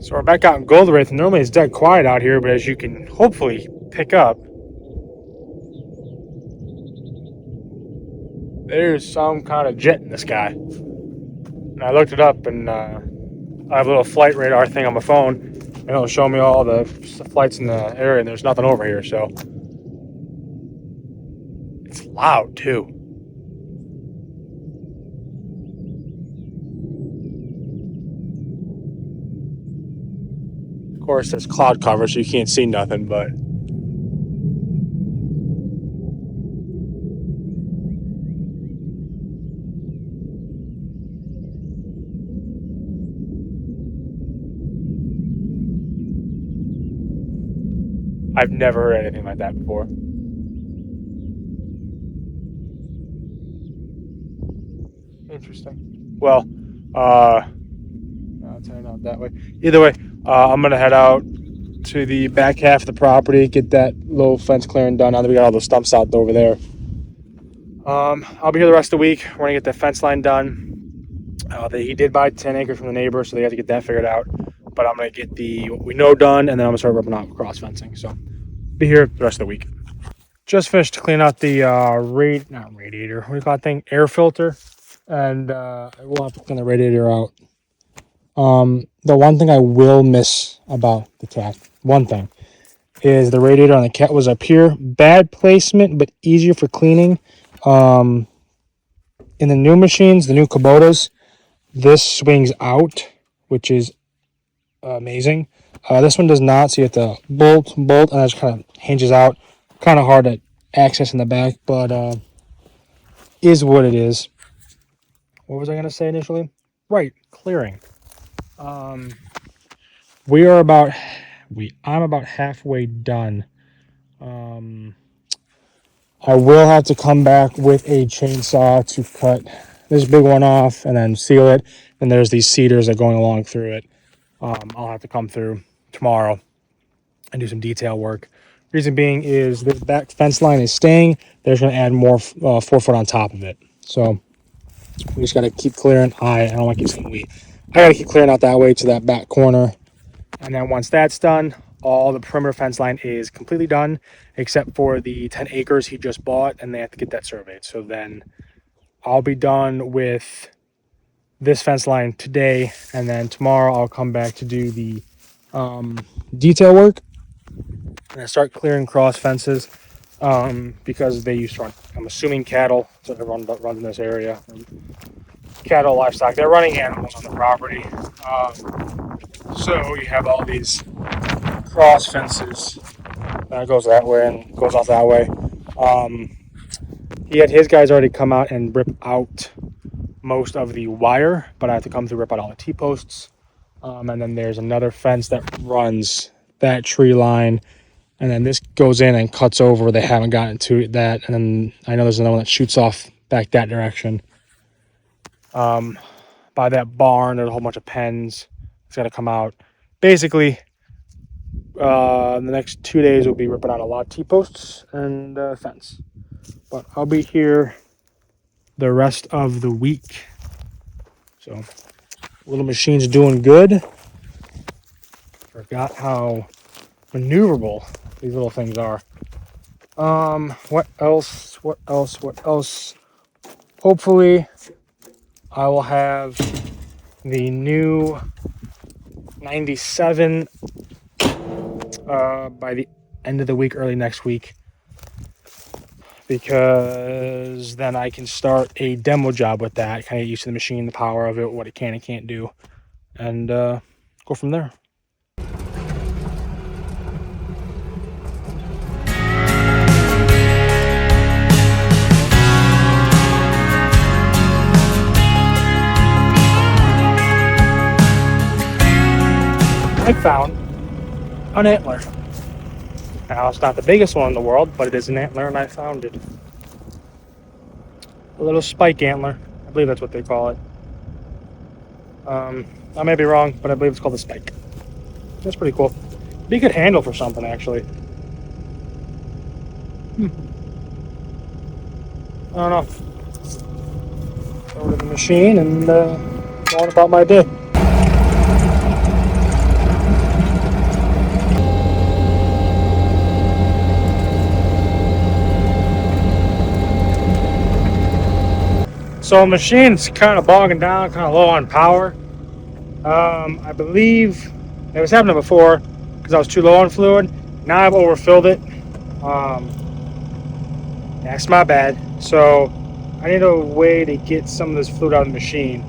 So we're back out in Goldwraith, and normally it's dead quiet out here, but as you can hopefully pick up, there's some kind of jet in the sky. And I looked it up, and I have a little flight radar thing on my phone, and it'll show me all the flights in the area, and there's nothing over here, so it's loud too. Of course, there's cloud cover, so you can't see nothing, but I've never heard anything like that before. Interesting. Well, I'll turn out that way. Either way, I'm gonna head out to the back half of the property, get that little fence clearing done. Now that we got all those stumps out over there, I'll be here the rest of the week. We're gonna get the fence line done. He did buy 10 acres from the neighbor, so they have to get that figured out. But I'm gonna get what we know done, and then I'm gonna start ripping out cross fencing. So be here the rest of the week. Just finished to clean out the not radiator. What do you call that thing? Air filter, and we'll have to clean the radiator out. The one thing I will miss about the cat, one thing, is the radiator on the cat was up here. Bad placement, but easier for cleaning. In the new machines, the new Kubotas, this swings out, which is amazing. This one does not, so you have to bolt, and it just kind of hinges out. Kind of hard to access in the back, but is what it is. What was I going to say initially? Right, clearing. I'm about halfway done. I will have to come back with a chainsaw to cut this big one off and then seal it. And there's these cedars that are going along through it. I'll have to come through tomorrow and do some detail work. Reason being is the back fence line is staying. They're going to add more 4 foot on top of it. So we just got to keep clearing. I don't want to keep saying we. I got to keep clearing out that way to that back corner. And then once that's done, all the perimeter fence line is completely done, except for the 10 acres he just bought, and they have to get that surveyed. So then I'll be done with this fence line today, and then tomorrow I'll come back to do the detail work and I start clearing cross fences because they used to run, I'm assuming cattle, so everyone runs in this area. Cattle, livestock, they're running animals on the property. So you have all these cross fences that goes that way and goes off that way. He had his guys already come out and rip out most of the wire, but I have to come through, rip out all the T-posts. And then there's another fence that runs that tree line, and then this goes in and cuts over. They haven't gotten to that, and then I know there's another one that shoots off back that direction. By that barn, there's a whole bunch of pens. It's got to come out. Basically, the next 2 days we'll be ripping out a lot of T-posts and fence. But I'll be here the rest of the week. So, little machine's doing good. Forgot how maneuverable these little things are. What else? Hopefully, I will have the new 97 by the end of the week, early next week, because then I can start a demo job with that, kind of get used to the machine, the power of it, what it can and can't do, and go from there. I found an antler. Now, it's not the biggest one in the world, but it is an antler, and I found it. A little spike antler. I believe that's what they call it. I may be wrong, but I believe it's called a spike. That's pretty cool. Be a good handle for something, actually. I don't know. Over to the machine and go on about my day. So the machine's kind of bogging down, kind of low on power. I believe it was happening before because I was too low on fluid. Now I've overfilled it. That's my bad. So I need a way to get some of this fluid out of the machine.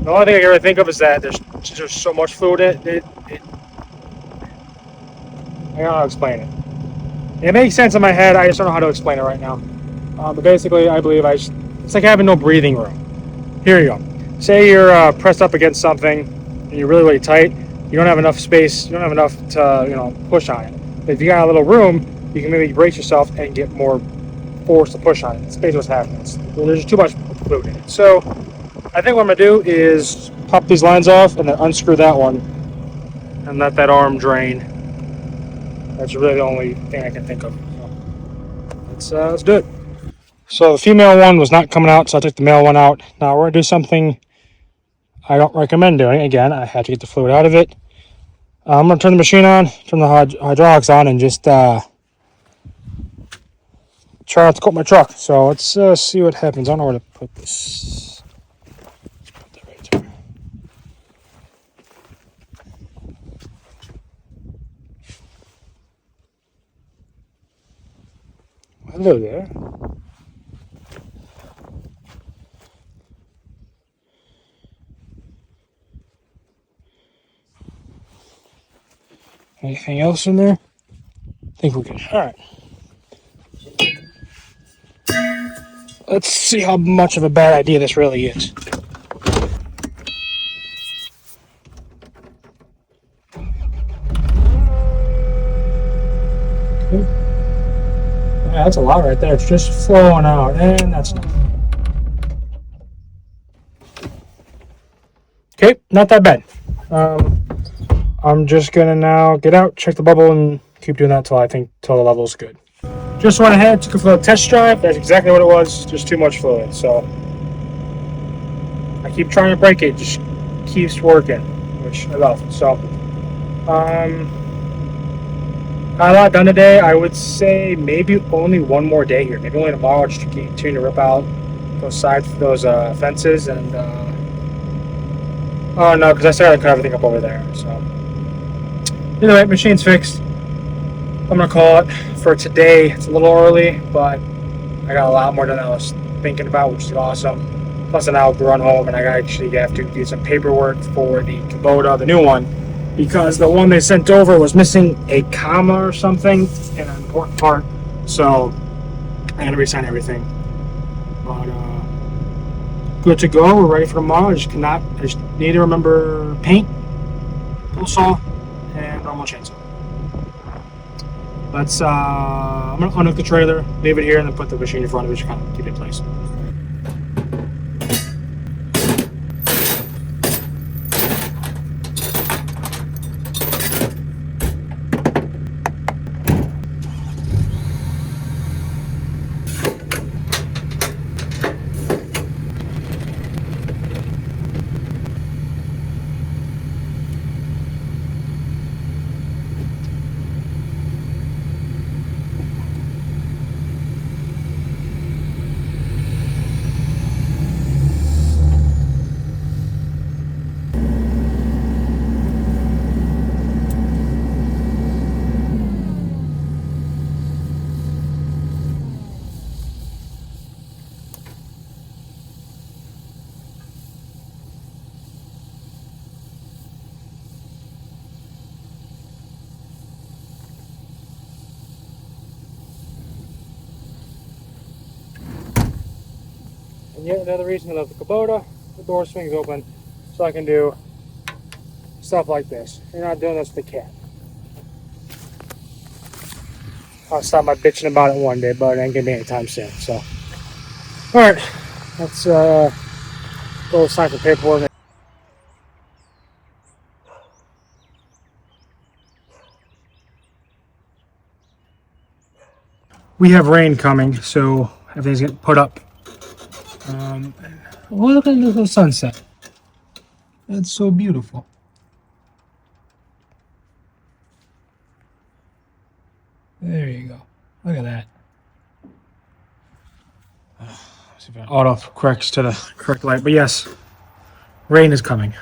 The only thing I can really think of is that there's just so much fluid in it. I don't know how to explain it. It makes sense in my head. I just don't know how to explain it right now. But basically, I believe it's like having no breathing room. Here you go. Say you're pressed up against something and you're really, really tight. You don't have enough space. You don't have enough to push on it. But if you got a little room, you can maybe brace yourself and get more force to push on it. That's basically what's happening. There's just too much fluid in it. So I think what I'm gonna do is pop these lines off and then unscrew that one and let that arm drain. That's really the only thing I can think of. So let's do it. So the female one was not coming out, so I took the male one out. Now we're gonna do something I don't recommend doing. Again, I had to get the fluid out of it. I'm gonna turn the machine on, turn the hydraulics on, and just try not to coat my truck. So let's see what happens. I don't know where to put this. Let's put that right there. Hello there. Anything else in there? I think we're good. All right. Let's see how much of a bad idea this really is. Okay. Yeah, that's a lot right there. It's just flowing out, and that's not. Okay, not that bad. I'm just gonna now get out, check the bubble, and keep doing that till the level's good. Just went ahead, took a fluid test drive. That's exactly what it was. Just too much fluid. So I keep trying to break it. Just keeps working, which I love. So got a lot done today. I would say maybe only one more day here. Maybe only tomorrow. Just continue to rip out those fences and. Oh no, because I still gotta cut everything up over there. So either way, machine's fixed. I'm gonna call it for today. It's a little early, but I got a lot more than I was thinking about, which is awesome. Plus, then I'll run home and I actually have to do some paperwork for the Kubota, the new one, because the one they sent over was missing a comma or something in an important part. So I had to resign everything. But good to go. We're ready for tomorrow. I just need to remember paint, pull saw, and normal chainsaw. I'm gonna unhook the trailer, leave it here, and then put the machine in front of it to kind of keep it in place. And yet another reason I love the Kubota, the door swings open, so I can do stuff like this. You're not doing this with the cat. I'll stop my bitching about it one day, but it ain't gonna be anytime soon. So, all right, let's go sign some paperwork. We have rain coming, so everything's getting put up. Well, look at the little sunset. That's so beautiful. There you go. Look at that. Auto corrects to the correct light. But yes, rain is coming.